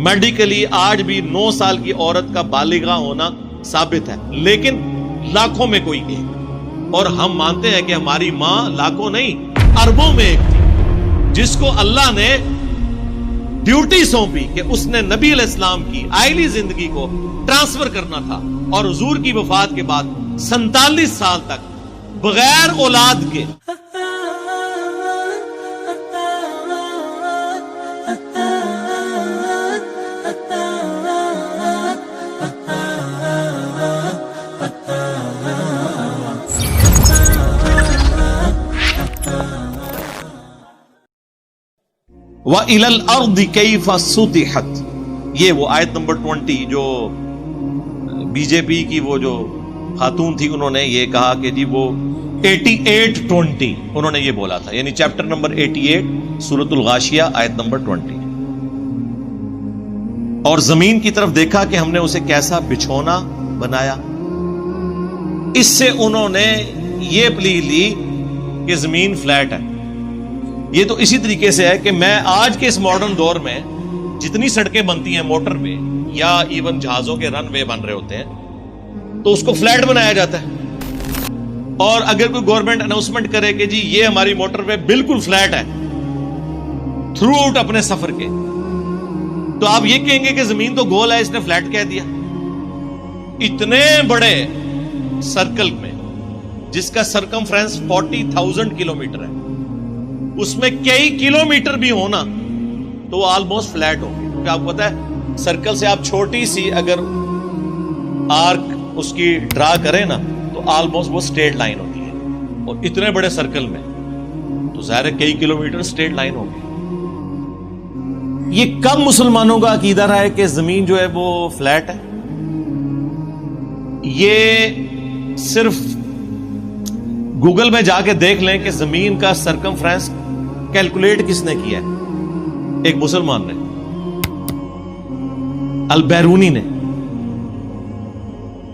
Medically آج بھی 9 سال کی عورت کا بالغہ ہونا ثابت ہے، لیکن لاکھوں میں کوئی ایک، اور ہم مانتے ہیں کہ ہماری ماں لاکھوں نہیں اربوں میں ایک تھی، جس کو اللہ نے ڈیوٹی سونپی کہ اس نے نبی علیہ السلام کی آئلی زندگی کو ٹرانسفر کرنا تھا، اور حضور کی وفات کے بعد 47 سال تک بغیر اولاد کے وَإِلَى الْأَرْضِ كَيْفَ سُطِحَتْ، یہ وہ آیت نمبر 20 جو بی جے پی کی وہ جو خاتون تھی، انہوں نے یہ کہا کہ جی وہ 88-20 انہوں نے یہ بولا تھا، یعنی چیپٹر نمبر 88 سورۃ الغاشیہ آیت نمبر 20. اور زمین کی طرف دیکھا کہ ہم نے اسے کیسا بچھونا بنایا. اس سے انہوں نے یہ پلی لی کہ زمین فلیٹ ہے. یہ تو اسی طریقے سے ہے کہ میں آج کے اس ماڈرن دور میں جتنی سڑکیں بنتی ہیں موٹر وے یا ایون جہازوں کے رن وے بن رہے ہوتے ہیں تو اس کو فلیٹ بنایا جاتا ہے، اور اگر کوئی گورنمنٹ اناؤنسمنٹ کرے کہ جی یہ ہماری موٹر وے بالکل فلیٹ ہے تھرو آؤٹ اپنے سفر کے، تو آپ یہ کہیں گے کہ زمین تو گول ہے، اس نے فلیٹ کہہ دیا. اتنے بڑے سرکل میں جس کا سرکمفرنس 40,000 کلومیٹر ہے، اس میں کئی کلومیٹر بھی ہونا تو وہ آلموسٹ فلیٹ ہوگی، کیونکہ آپ کو پتا ہے سرکل سے آپ چھوٹی سی اگر آرک اس کی ڈرا کریں نا تو آلموسٹ وہ سٹریٹ لائن ہوتی ہے، اور اتنے بڑے سرکل میں تو ظاہر ہے کئی کلومیٹر سٹریٹ لائن ہوگی. یہ کم مسلمانوں کا عقیدہ رہا ہے کہ زمین جو ہے وہ فلیٹ ہے. یہ صرف گوگل میں جا کے دیکھ لیں کہ زمین کا سرکمفرنس کیلکولیٹ کس نے کیا ہے، ایک مسلمان نے، البیرونی نے،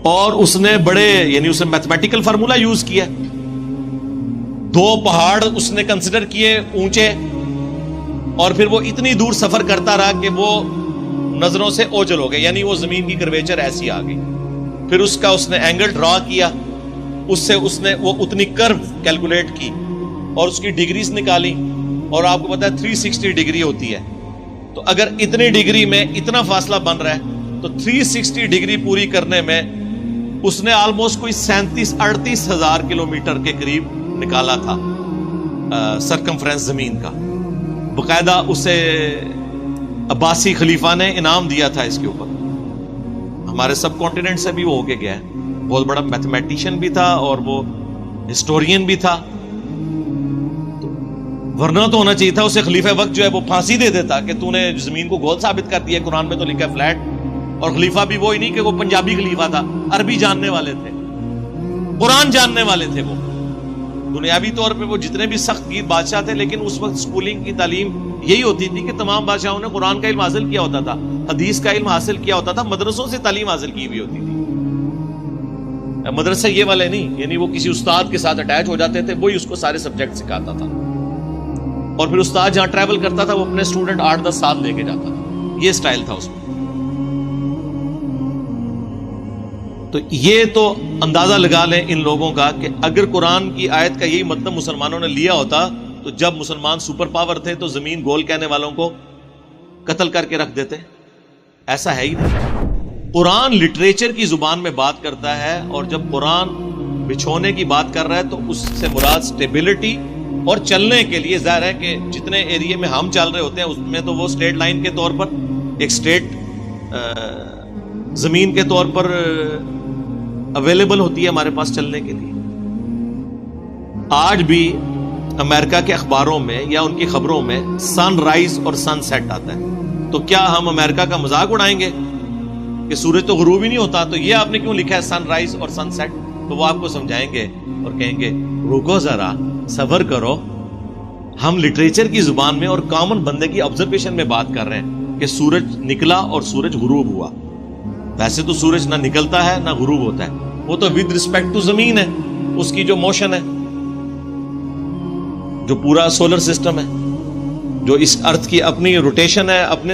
اور اس نے بڑے یعنی اسے میتھمیٹیکل فارمولا یوز کیا. 2 پہاڑ اس نے کنسیڈر کیے اونچے، اور پھر وہ اتنی دور سفر کرتا رہا کہ وہ نظروں سے اوجل ہو گئے، یعنی وہ زمین کی کرویچر ایسی آ گئی. پھر اس کا اس نے اینگل ڈرا کیا، اس سے اس نے وہ اتنی کرو کیلکولیٹ کی اور اس کی ڈگریز نکالی، اور آپ کو پتا ہے 360 ڈگری ہوتی ہے. تو اگر اتنی ڈگری میں اتنا فاصلہ بن رہا ہے تو 360 ڈگری پوری کرنے میں اس نے آلموسٹ کوئی 37-38 ہزار کلومیٹر کے قریب نکالا تھا سرکمفرنس زمین کا. باقاعدہ اسے عباسی خلیفہ نے انعام دیا تھا اس کے اوپر. ہمارے سب کانٹیننٹ سے بھی وہ ہو کے گیا ہے، بہت بڑا میتھمیٹیشین بھی تھا اور وہ ہسٹورین بھی تھا. ورنہ تو ہونا چاہیے تھا اسے خلیفہ وقت جو ہے وہ پھانسی دے دیتا کہ تو نے زمین کو گول ثابت کر دیا، قرآن میں تو لکھا ہے فلیٹ. اور خلیفہ بھی وہی نہیں کہ وہ پنجابی خلیفہ تھا، عربی جاننے والے تھے، قرآن جاننے والے تھے. وہ دنیاوی طور پہ وہ جتنے بھی سخت گیر بادشاہ تھے، لیکن اس وقت سکولنگ کی تعلیم یہی ہوتی تھی کہ تمام بادشاہوں نے قرآن کا علم حاصل کیا ہوتا تھا، حدیث کا علم حاصل کیا ہوتا تھا، مدرسوں سے تعلیم حاصل کی ہوئی ہوتی تھی. مدرسے یہ والے نہیں، یعنی وہ کسی استاد کے ساتھ اٹیچ ہو جاتے تھے، وہی اس کو سارے سبجیکٹ سکھاتا تھا، اور پھر استاد جہاں ٹریول کرتا تھا وہ اپنے اسٹوڈنٹ 8-10 سال لے کے جاتا تھا. یہ سٹائل تھا اس میں. تو یہ تو اندازہ لگا لیں ان لوگوں کا کہ اگر قرآن کی آیت کا یہی مطلب مسلمانوں نے لیا ہوتا تو جب مسلمان سپر پاور تھے تو زمین گول کہنے والوں کو قتل کر کے رکھ دیتے. ایسا ہے ہی نہیں. قرآن لٹریچر کی زبان میں بات کرتا ہے، اور جب قرآن بچھونے کی بات کر رہا ہے تو اس سے مراد سٹیبلٹی اور چلنے کے لیے. ظاہر ہے کہ جتنے ایریے میں ہم چل رہے ہوتے ہیں اس میں تو وہ سٹریٹ لائن کے طور پر ایک سٹریٹ زمین کے طور پر اویلیبل ہوتی ہے ہمارے پاس چلنے کے لیے. آج بھی امریکہ کے اخباروں میں یا ان کی خبروں میں سن رائز اور سن سیٹ آتا ہے. تو کیا ہم امریکہ کا مذاق اڑائیں گے کہ سورج تو غروب ہی نہیں ہوتا، تو یہ آپ نے کیوں لکھا ہے سن رائز اور سن سیٹ؟ تو وہ آپ کو سمجھائیں گے اور کہیں گے رکو ذرا، صبر کرو. ہم لٹریچر کی زبان میں اور کامن بندے کی آبزرویشن میں بات کر رہے ہیں کہ سورج نکلا اور سورج غروب ہوا. ویسے تو سورج نہ نکلتا ہے نہ غروب ہوتا ہے، وہ تو ود رسپیکٹ ٹو زمین ہے، اس کی جو موشن ہے، جو پورا سولر سسٹم ہے، جو اس ارتھ کی اپنی روٹیشن ہے، اپنے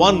1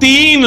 3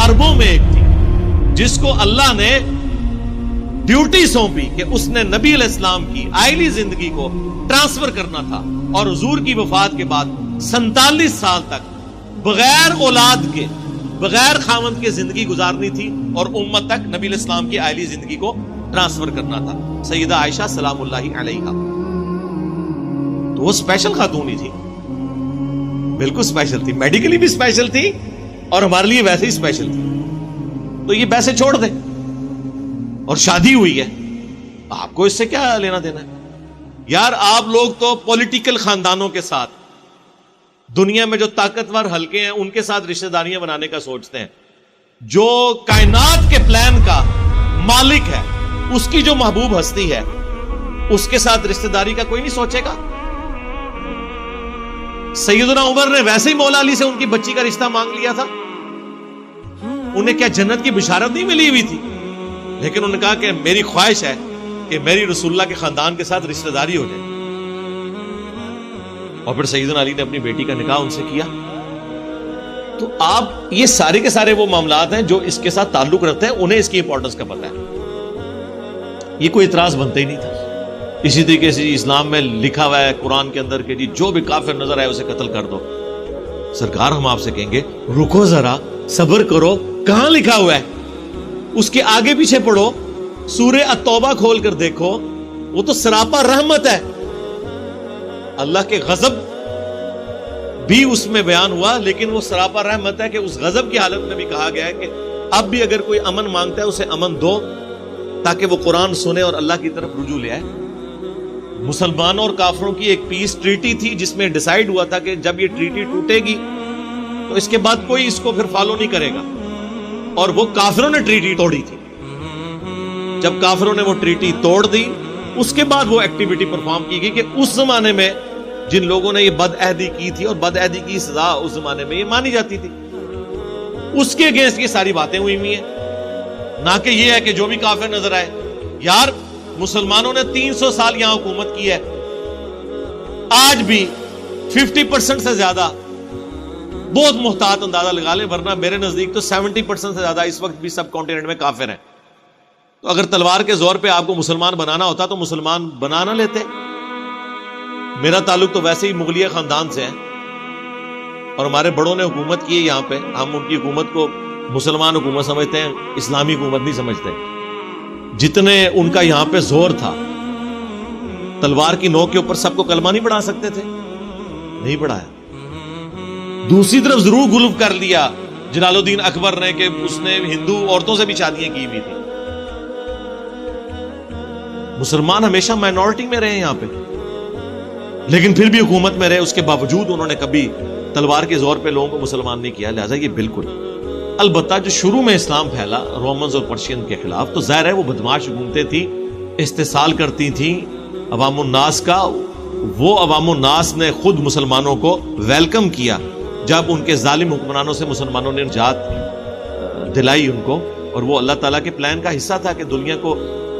اربوں میں ایک تھی جس کو اللہ نے ڈیوٹی سونپی کہ اس نے نبی علیہ السلام کی آئلی زندگی کو ٹرانسفر کرنا تھا اور حضور کی وفات کے بعد 47 سال تک بغیر اولاد کے بغیر خاوند کے زندگی گزارنی تھی اور امت تک نبی علیہ السلام کی آئلی زندگی کو ٹرانسفر کرنا تھا. سیدہ عائشہ سلام اللہ علیہا تو وہ اسپیشل خاتون ہی تھی, بالکل اسپیشل تھی, میڈیکلی بھی اسپیشل تھی اور ہمارے لیے ویسے ہی اسپیشل تھی. تو یہ پیسے چھوڑ دے اور شادی ہوئی ہے, آپ کو اس سے کیا لینا دینا ہے یار. آپ لوگ تو پولیٹیکل خاندانوں کے ساتھ, دنیا میں جو طاقتور حلقے ہیں ان کے ساتھ رشتہ داریاں بنانے کا سوچتے ہیں. جو کائنات کے پلان کا مالک ہے, اس کی جو محبوب ہستی ہے, اس کے ساتھ رشتہ داری کا کوئی نہیں سوچے گا. سیدنا عمر نے ویسے ہی مولا علی سے ان کی بچی کا رشتہ مانگ لیا تھا. انہیں کیا جنت کی بشارت نہیں ملی ہوئی تھی؟ لیکن انہوں نے کہا کہ میری خواہش ہے کہ میری رسول اللہ کے خاندان کے ساتھ رشتہ داری ہو جائے. اور پھر سیدنا علی نے اپنی بیٹی کا نکاح ان سے کیا. تو آپ یہ سارے کے سارے وہ معاملات ہیں جو اس کے ساتھ تعلق رکھتے ہیں, انہیں اس کی امپورٹنس کا پتہ ہے. یہ کوئی اعتراض بنتا ہی نہیں تھا. اسی طریقے سے اسلام میں لکھا ہوا ہے قرآن کے اندر کہ جی جو بھی کافر نظر آئے اسے قتل کر دو. سرکار ہم آپ سے کہیں گے رکو ذرا, صبر کرو. کہاں لکھا ہوا ہے؟ اس کے آگے پیچھے پڑھو, سورہ التوبہ کھول کر دیکھو, وہ تو سراپا رحمت ہے. اللہ کے غضب بھی اس میں بیان ہوا, لیکن وہ سراپا رحمت ہے کہ اس غضب کی حالت میں بھی کہا گیا ہے کہ اب بھی اگر کوئی امن مانگتا ہے اسے امن دو تاکہ وہ قرآن سنے اور اللہ کی طرف رجوع لے آئے. مسلمانوں اور کافروں کی ایک پیس ٹریٹی تھی جس میں ڈیسائیڈ ہوا تھا کہ جب یہ ٹریٹی ٹوٹے گی تو اس کے بعد کوئی اس کو پھر فالو نہیں کرے گا, اور وہ کافروں نے ٹریٹی توڑی تھی. جب کافروں نے وہ ٹریٹی توڑ دی اس کے بعد وہ ایکٹیویٹی پرفارم کی گئی کہ اس زمانے میں جن لوگوں نے یہ بد عہدی کی تھی, اور بد عہدی کی سزا اس زمانے میں یہ مانی جاتی تھی, اس کے اگینسٹ یہ ساری باتیں ہوئی ہوئی ہیں. نہ کہ یہ ہے کہ جو بھی کافر نظر آئے. یار مسلمانوں نے 300 سال یہاں حکومت کی ہے, آج بھی 50% سے زیادہ, بہت محتاط اندازہ لگا لیں, ورنہ میرے نزدیک تو 70% سے زیادہ اس وقت بھی سب کانٹیننٹ میں کافر ہیں. تو اگر تلوار کے زور پہ آپ کو مسلمان بنانا ہوتا تو مسلمان بنا نہ لیتے. میرا تعلق تو ویسے ہی مغلیہ خاندان سے ہے اور ہمارے بڑوں نے حکومت کی ہے یہاں پہ. ہم ان کی حکومت کو مسلمان حکومت سمجھتے ہیں, اسلامی حکومت نہیں سمجھتے. جتنے ان کا یہاں پہ زور تھا, تلوار کی نوک کے اوپر سب کو کلمہ نہیں پڑھا سکتے تھے, نہیں پڑھایا. دوسری طرف ضرور غلب کر لیا جلال الدین اکبر نے کہ اس نے ہندو عورتوں سے بھی شادیاں کی ہوئی تھی. مسلمان ہمیشہ مائنورٹی میں رہے یہاں پہ, لیکن پھر بھی حکومت میں رہے. اس کے باوجود انہوں نے کبھی تلوار کے زور پہ لوگوں کو مسلمان نہیں کیا. لہذا یہ بالکل, البتہ جو شروع میں اسلام پھیلا رومنز اور پرشین کے خلاف, تو ظاہر ہے وہ بدماش حکومتیں تھیں, استحصال کرتی تھیں عوام الناس کا. وہ عوام الناس نے خود مسلمانوں کو ویلکم کیا جب ان کے ظالم حکمرانوں سے مسلمانوں نے نجات دلائی ان کو, اور وہ اللہ تعالیٰ کے پلان کا حصہ تھا کہ دنیا کو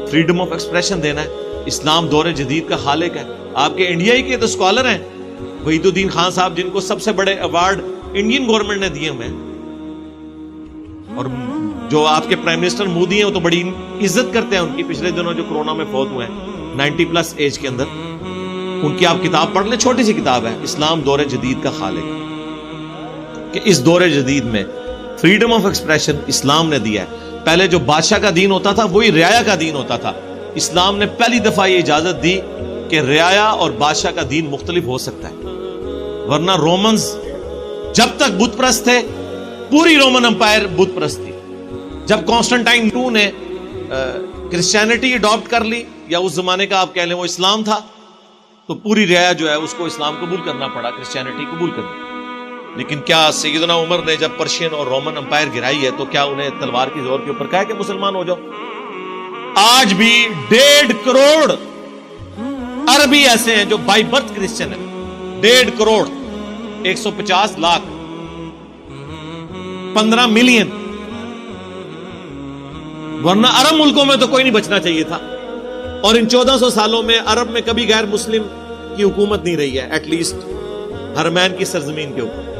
فریڈم آف ایکسپریشن دینا ہے. اسلام دور جدید کا خالق ہے. آپ کے انڈیا ہی کے تو اسکالر ہیں وحید الدین خان صاحب, جن کو سب سے بڑے ایوارڈ انڈین گورنمنٹ نے دیے ہوئے ہیں, اور جو آپ کے پرائم منسٹر مودی ہیں وہ تو بڑی عزت کرتے ہیں ان کی. پچھلے دنوں جو کورونا میں فوت ہوئے ہیں 90+ ایج کے اندر, ان کی آپ کتاب پڑھ لیں, چھوٹی سی کتاب ہے, اسلام دور جدید کا خالق, کہ اس دور جدید میں فریڈم آف ایکسپریشن اسلام نے دیا ہے. پہلے جو بادشاہ کا دین ہوتا تھا وہی رعایا کا دین ہوتا تھا. اسلام نے پہلی دفعہ یہ اجازت دی کہ رعایا اور بادشاہ کا دین مختلف ہو سکتا ہے. ورنہ رومنز جب تک بت پرست تھے, پوری رومن امپائر بت پرست تھی. جب کانسٹنٹائن II نے کرسچینٹی اڈاپٹ کر لی, یا اس زمانے کا آپ کہہ لیں وہ اسلام تھا, تو پوری رعایا جو ہے اس کو اسلام قبول کرنا پڑا, کرسچینٹی قبول کرنا. لیکن کیا سیدنا عمر نے جب پرشین اور رومن امپائر گرائی ہے تو کیا انہیں تلوار کی زور کے اوپر کہا کہ مسلمان ہو جاؤ؟ آج بھی 1.5 کروڑ عربی ایسے ہیں جو بائی برتھ کرسچن ہیں. 1.5 کروڑ, 150 لاکھ, 15 ملین. ورنہ عرب ملکوں میں تو کوئی نہیں بچنا چاہیے تھا, اور ان 1400 سالوں میں عرب میں کبھی غیر مسلم کی حکومت نہیں رہی ہے, ایٹ لیسٹ حرمین کی سرزمین کے اوپر.